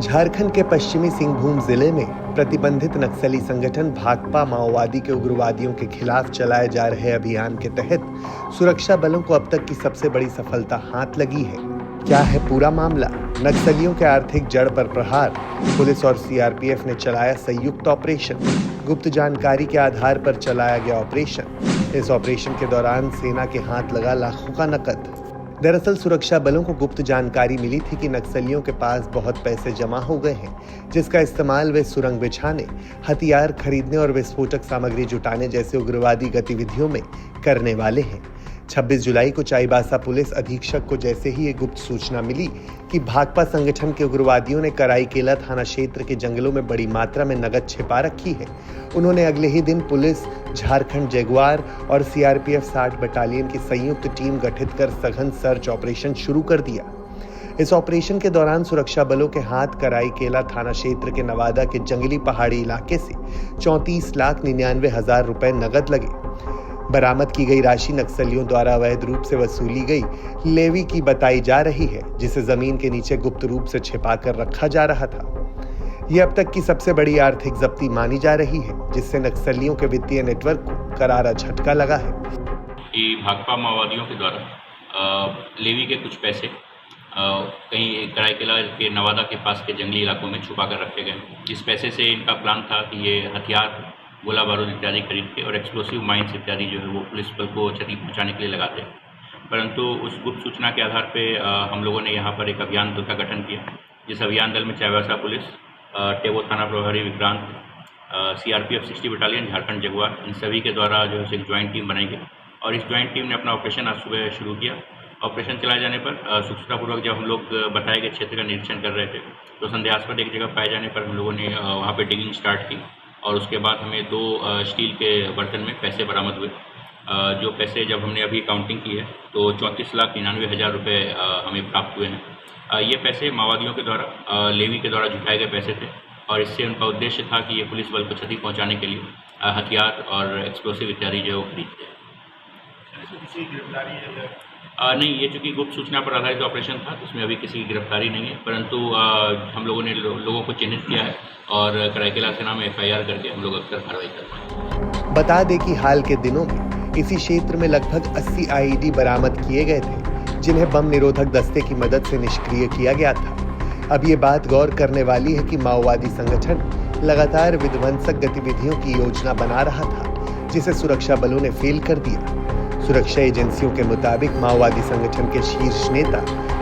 झारखंड के पश्चिमी सिंहभूम जिले में प्रतिबंधित नक्सली संगठन भाकपा माओवादी के उग्रवादियों के खिलाफ चलाए जा रहे अभियान के तहत सुरक्षा बलों को अब तक की सबसे बड़ी सफलता हाथ लगी है। क्या है पूरा मामला? नक्सलियों के आर्थिक जड़ पर प्रहार, पुलिस और सीआरपीएफ ने चलाया संयुक्त ऑपरेशन। गुप्त जानकारी के आधार पर चलाया गया ऑपरेशन। इस ऑपरेशन के दौरान सेना के हाथ लगा लाखों का नकद। दरअसल सुरक्षा बलों को गुप्त जानकारी मिली थी कि नक्सलियों के पास बहुत पैसे जमा हो गए हैं, जिसका इस्तेमाल वे सुरंग बिछाने, हथियार खरीदने और विस्फोटक सामग्री जुटाने जैसे उग्रवादी गतिविधियों में करने वाले हैं। 26 जुलाई को चाईबासा पुलिस अधीक्षक को जैसे ही ये गुप्त सूचना मिली कि भाकपा संगठन के उग्रवादियों ने कराईकेला थाना क्षेत्र के जंगलों में बड़ी मात्रा में नकद छिपा रखी है, उन्होंने अगले ही दिन पुलिस, झारखंड जगुआर और सीआरपीएफ 60 बटालियन की संयुक्त टीम गठित कर सघन सर्च ऑपरेशन शुरू कर दिया। इस ऑपरेशन के दौरान सुरक्षा बलों के हाथ कराईकेला थाना क्षेत्र के नवादा के जंगली पहाड़ी इलाके से 34,99,000 रुपए नकद लगे। बरामद की गई राशि नक्सलियों द्वारा अवैध रूप से वसूली गई लेवी की बताई जा रही है, जिसे जमीन के नीचे गुप्त रूप से छिपाकर रखा जा रहा था। यह अब तक की सबसे बड़ी आर्थिक जब्ती मानी जा रही है, जिससे नक्सलियों के वित्तीय नेटवर्क को करारा झटका लगा है। भाकपा माओवादियों के द्वारा लेवी के कुछ पैसे कहीं कराईकेला के नवादा के पास के जंगली इलाकों में छुपा कर रखे गए। इस पैसे से इनका प्लान था कि ये हथियार, गोला बारूद इत्यादि खरीद के और एक्सप्लोसिव माइंस इत्यादि जो है वो पुलिस बल को क्षति पहुंचाने के लिए लगाते हैं। परंतु उस गुप्त सूचना के आधार पे हम लोगों ने यहाँ पर एक अभियान दल का गठन किया, जिस अभियान दल में चाईबासा पुलिस, टेबो थाना प्रभारी Vikrant, CRPF 60 battalion, Jharkhand jaguar, इन सभी के द्वारा जो है एक ज्वाइंट टीम बनाई गई और इस ज्वाइंट टीम ने अपना ऑपरेशन आज सुबह शुरू किया। ऑपरेशन चलाए जाने पर सूचनापूर्वक जब हम लोग बताए गए क्षेत्र का निरीक्षण कर रहे थे तो संदेहास्पद एक जगह पाए जाने पर हम लोगों ने वहाँ पर डिगिंग स्टार्ट की और उसके बाद हमें 2 स्टील के बर्तन में पैसे बरामद हुए। जो पैसे जब हमने अभी काउंटिंग की है तो 34,99,000 रुपये हमें प्राप्त हुए हैं। ये पैसे माओवादियों के द्वारा लेवी के द्वारा जुटाए गए पैसे थे और इससे उनका उद्देश्य था कि ये पुलिस बल को क्षति पहुंचाने के लिए हथियार और एक्सप्लोसिव इत्यादि जो खरीदते हैं। नहीं, ये चूँकि गुप्त सूचना पर आधारित ऑपरेशन था, इसमें अभी किसी की गिरफ्तारी नहीं है, परंतु हम लोगों ने लोगों को चिन्हित किया है और कराईकेला थाना में FIR करके हम लोग अक्सर कार्रवाई कर रहे हैं। बता दें कि हाल के दिनों में इसी क्षेत्र में लगभग 80 IED बरामद किए गए थे, जिन्हें बम निरोधक दस्ते की मदद से निष्क्रिय किया गया था। अब ये बात गौर करने वाली है कि माओवादी संगठन लगातार विध्वंसक गतिविधियों की योजना बना रहा था, जिसे सुरक्षा बलों ने फेल कर दिया। सुरक्षा एजेंसियों के मुताबिक माओवादी संगठन के शीर्ष नेता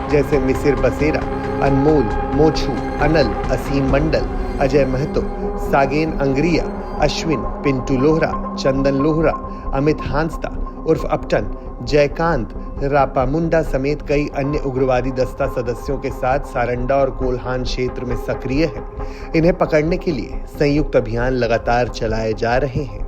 जैसे मिसिर बसेरा, अनमोल, मोछू, अनल, असीम मंडल, अजय महतो, सागेन अंग्रिया, अश्विन, पिंटू लोहरा, चंदन लोहरा, अमित हांसदा उर्फ अपटन, जयकांत, रापा मुंडा समेत कई अन्य उग्रवादी दस्ता सदस्यों के साथ सारंडा और कोल्हान क्षेत्र में सक्रिय है। इन्हें पकड़ने के लिए संयुक्त अभियान लगातार चलाए जा रहे हैं।